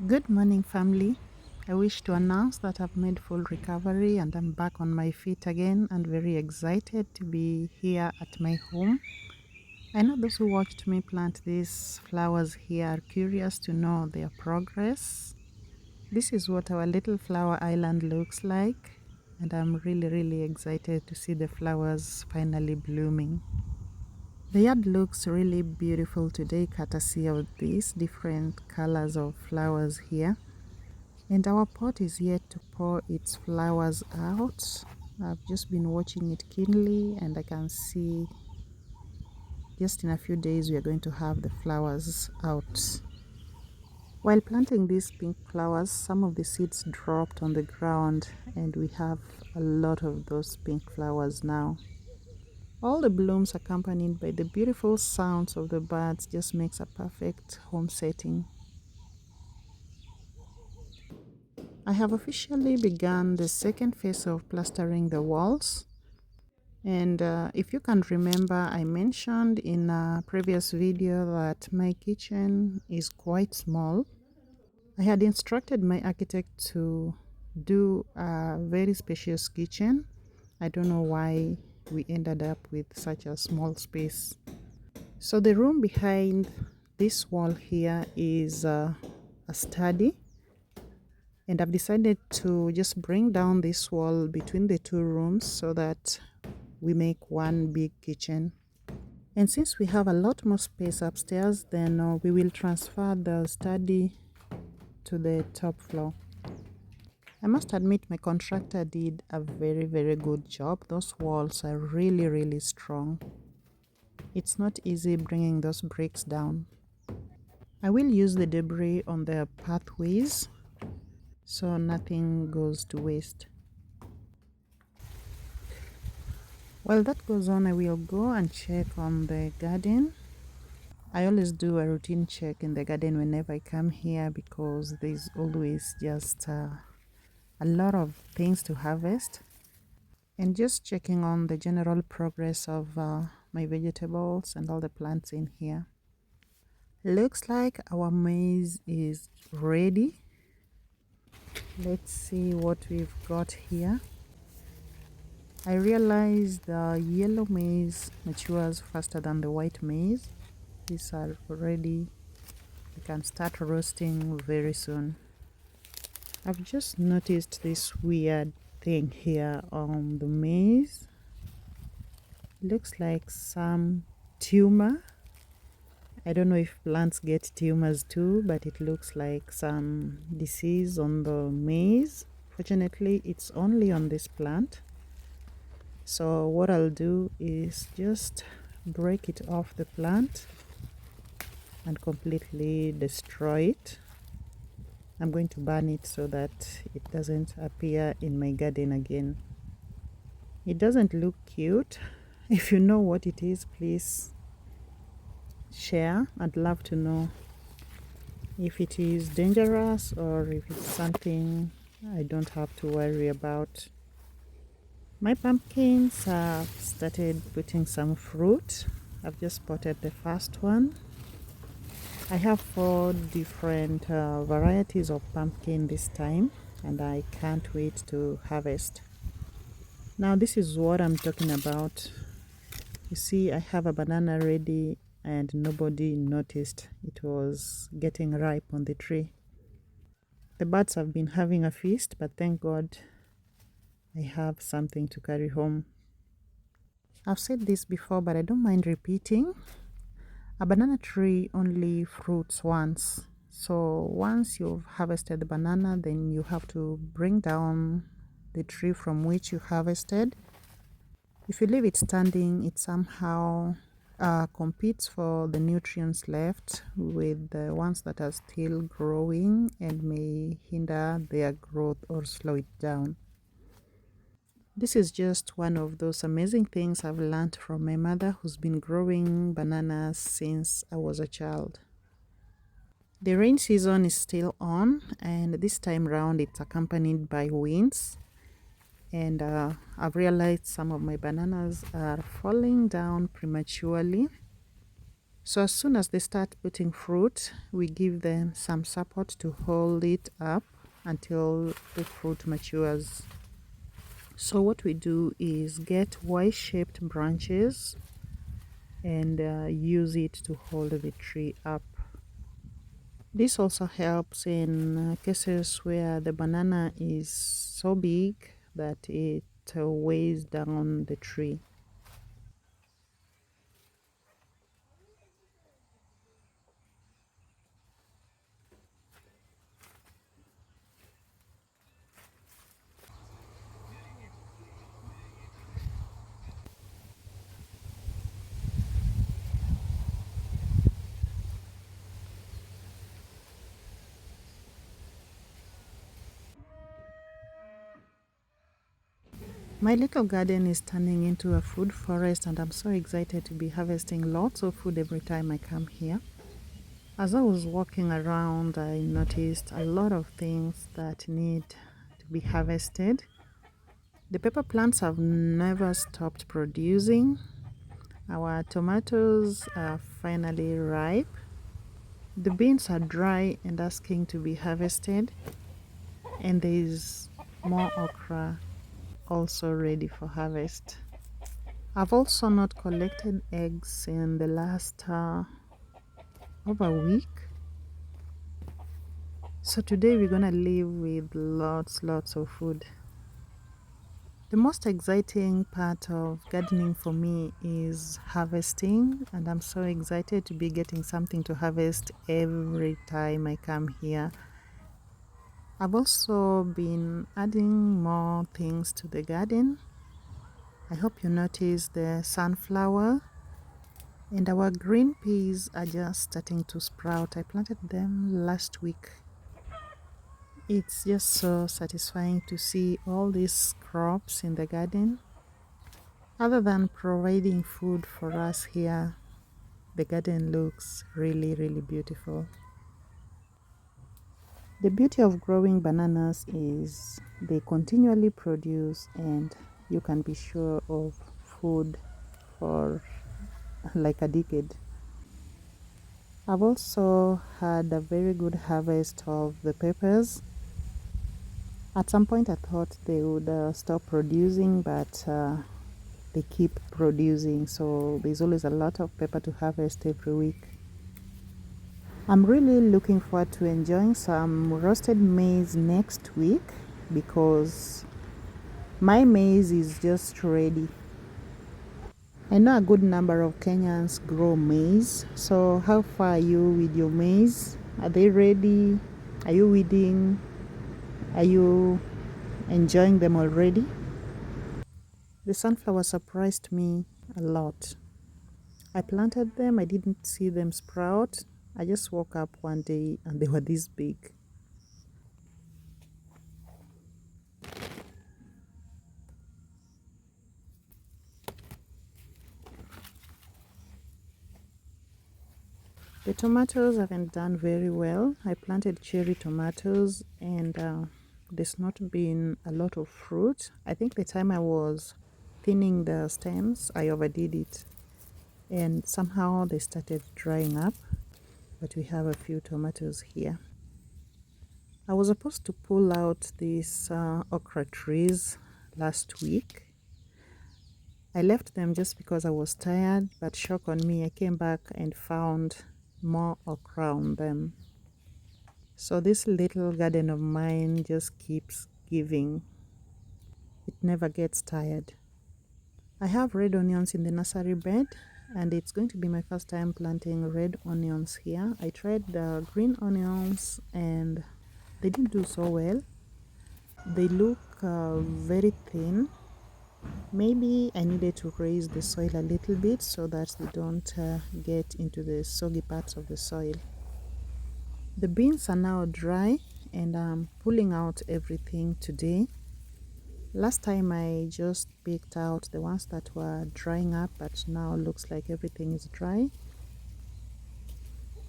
Good morning, family. I wish to announce that I've made full recovery and I'm back on my feet again and very excited to be here at my home. I know those who watched me plant these flowers here are curious to know their progress. This is what our little flower island looks like, and I'm really excited to see the flowers finally blooming. The yard looks really beautiful today, courtesy of these different colors of flowers here. And our pot is yet to pour its flowers out. I've just been watching it keenly, and I can see just in a few days we are going to have the flowers out. While planting these pink flowers, some of the seeds dropped on the ground, and we have a lot of those pink flowers now. All the blooms accompanied by the beautiful sounds of the birds just makes a perfect home setting. I have officially begun the second phase of plastering the walls. And if you can remember, I mentioned in a previous video that my kitchen is quite small. I had instructed my architect to do a very spacious kitchen. I don't know why we ended up with such a small space. So the room behind this wall here is a study, and I've decided to just bring down this wall between the two rooms so that we make one big kitchen. And since we have a lot more space upstairs, then we will transfer the study to the top floor. I must admit my contractor did a very good job. Those walls are really strong. It's not easy bringing those bricks down. I will use the debris on the pathways so nothing goes to waste. While that goes on, I will go and check on the garden. I always do a routine check in the garden whenever I come here because there's always just a lot of things to harvest. And just checking on the general progress of my vegetables and all the plants in here. Looks like our maize is ready. Let's see what we've got here. I realized the yellow maize matures faster than the white maize. These are ready. We can start roasting very soon. I've just noticed this weird thing here on the maize. Looks like some tumor. I don't know if plants get tumors too, but it looks like some disease on the maize. Fortunately, it's only on this plant. So what I'll do is just break it off the plant and completely destroy it. I'm going to burn it so that it doesn't appear in my garden again. It doesn't look cute. If you know what it is, please share. I'd love to know if it is dangerous or if it's something I don't have to worry about. My pumpkins have started putting some fruit. I've just potted the first one. I have 4 different varieties of pumpkin this time, and I can't wait to harvest. Now this is what I'm talking about. You see, I have a banana ready and nobody noticed it was getting ripe on the tree. The birds have been having a feast, but thank God I have something to carry home. I've said this before, but I don't mind repeating. A banana tree only fruits once. So once you've harvested the banana, then you have to bring down the tree from which you harvested. If you leave it standing, it somehow competes for the nutrients left with the ones that are still growing and may hinder their growth or slow it down. This is just one of those amazing things I've learned from my mother, who's been growing bananas since I was a child. The rain season is still on, and this time round it's accompanied by winds. And I've realized some of my bananas are falling down prematurely. So as soon as they start putting fruit, we give them some support to hold it up until the fruit matures. So what we do is get Y-shaped branches and use it to hold the tree up. This also helps in cases where the banana is so big that it weighs down the tree. My little garden is turning into a food forest, and I'm so excited to be harvesting lots of food every time I come here. As I was walking around, I noticed a lot of things that need to be harvested. The pepper plants have never stopped producing. Our tomatoes are finally ripe. The beans are dry and asking to be harvested. And there is more okra also ready for harvest. I've also not collected eggs in the last over a week. So today we're gonna live with lots of food. The most exciting part of gardening for me is harvesting, and I'm so excited to be getting something to harvest every time I come here. I've also been adding more things to the garden. I hope you notice the sunflower, and our green peas are just starting to sprout. I planted them last week. It's just so satisfying to see all these crops in the garden. Other than providing food for us here, the garden looks really beautiful. The beauty of growing bananas is they continually produce, and you can be sure of food for like a decade. I've also had a very good harvest of the peppers. At some point I thought they would stop producing, but they keep producing, so there's always a lot of pepper to harvest every week. I'm really looking forward to enjoying some roasted maize next week because my maize is just ready. I know a good number of Kenyans grow maize, so how far are you with your maize? Are they ready? Are you weeding? Are you enjoying them already? The sunflower surprised me a lot. I planted them, I didn't see them sprout. I just woke up one day and they were this big. The tomatoes haven't done very well. I planted cherry tomatoes and there's not been a lot of fruit. I think the time I was thinning the stems, I overdid it. And somehow they started drying up, but we have a few tomatoes here. I was supposed to pull out these okra trees last week. I left them just because I was tired, but shock on me, I came back and found more okra on them. So this little garden of mine just keeps giving. It never gets tired. I have red onions in the nursery bed, and it's going to be my first time planting red onions here. I tried the green onions and they didn't do so well. They look very thin. Maybe I needed to raise the soil a little bit so that they don't get into the soggy parts of the soil. The beans are now dry and I'm pulling out everything today. Last time I just picked out the ones that were drying up, but now looks like everything is dry.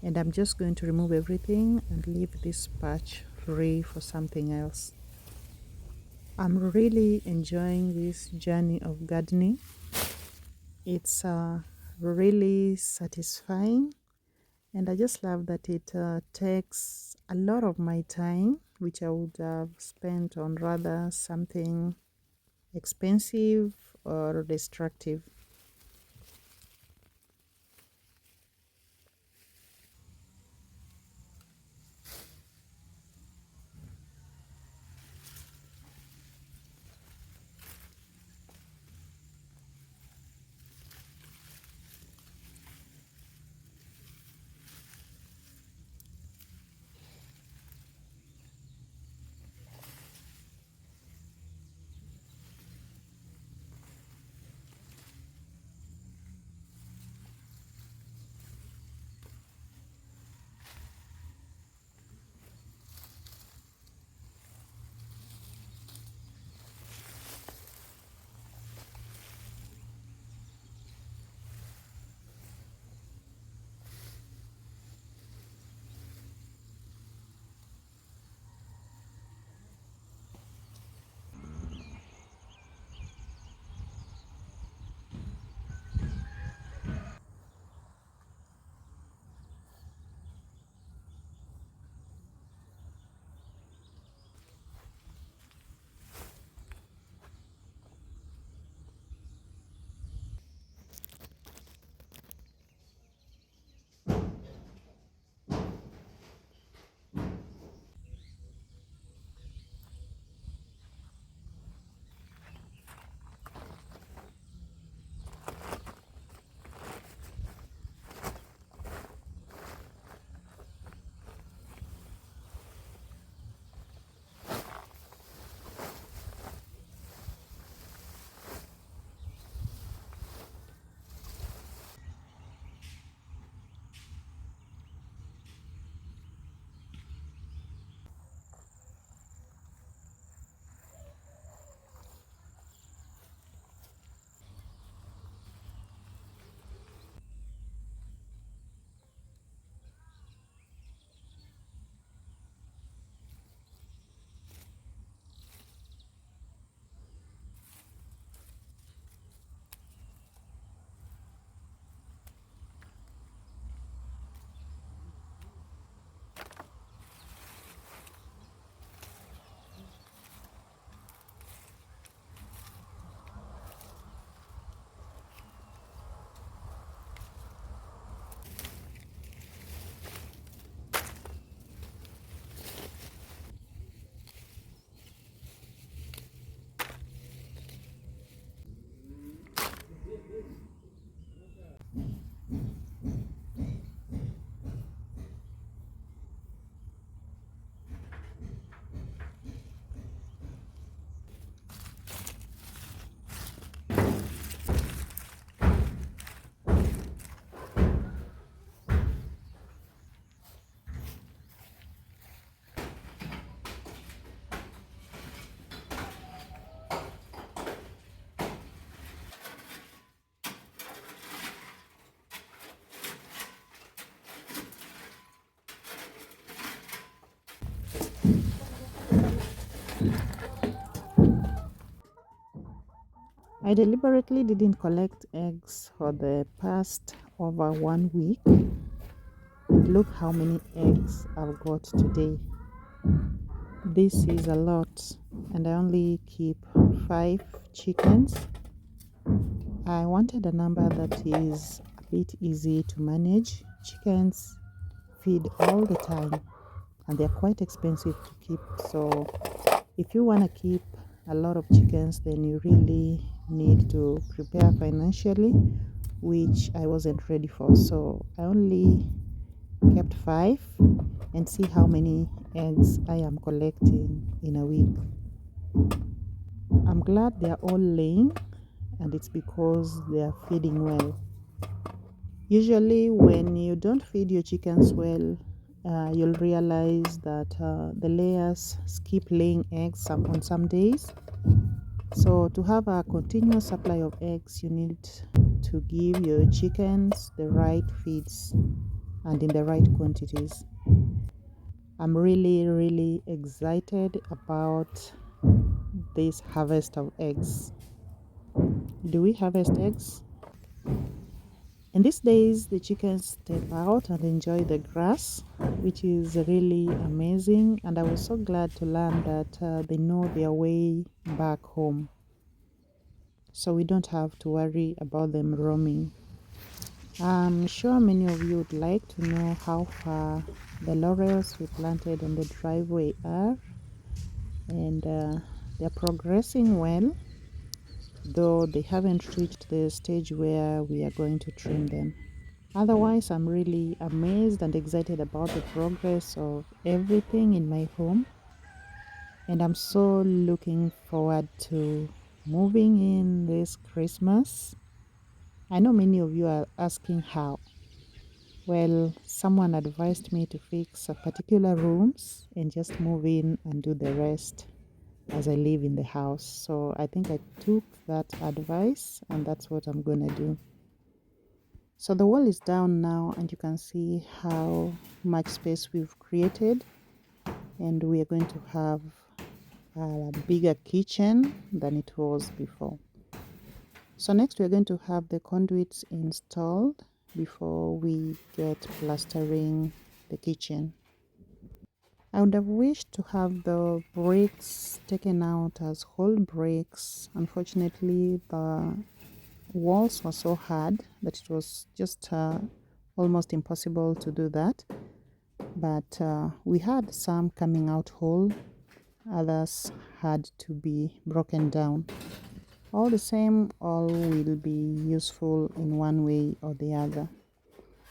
And I'm just going to remove everything and leave this patch free for something else. I'm really enjoying this journey of gardening. It's really satisfying. And I just love that it takes a lot of my time, which I would have spent on rather something expensive or destructive. I deliberately didn't collect eggs for the past over 1 week. And look how many eggs I've got today. This is a lot, and I only keep 5 chickens. I wanted a number that is a bit easy to manage. Chickens feed all the time, and they're quite expensive to keep. So if you want to keep a lot of chickens, then you really need to prepare financially, which I wasn't ready for. So I only kept 5 and see how many eggs I am collecting in a week. I'm glad they are all laying, and it's because they are feeding well. Usually when you don't feed your chickens well, you'll realize that the layers skip laying eggs on some days. So to have a continuous supply of eggs, you need to give your chickens the right feeds and in the right quantities. I'm really excited about this harvest of eggs. Do we harvest eggs? And these days, the chickens step out and enjoy the grass, which is really amazing. And I was so glad to learn that they know their way back home. So we don't have to worry about them roaming. I'm sure many of you would like to know how far the laurels we planted on the driveway are. And they're progressing well, though they haven't reached the stage where we are going to trim them. Otherwise, I'm really amazed and excited about the progress of everything in my home, and I'm so looking forward to moving in this Christmas. I know many of you are asking how. Well, someone advised me to fix a particular rooms and just move in and do the rest as I live in the house. So I think I took that advice, and that's what I'm gonna do. So the wall is down now, and you can see how much space we've created, and we are going to have a bigger kitchen than it was before. So next we're going to have the conduits installed before we get plastering the kitchen. I would have wished to have the bricks taken out as whole bricks. Unfortunately, the walls were so hard that it was just almost impossible to do that. But we had some coming out whole, others had to be broken down. All the same, all will be useful in one way or the other.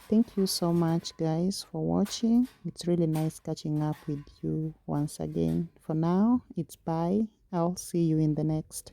Thank you so much, guys, for watching. It's really nice catching up with you once again. For now, it's bye. I'll see you in the next.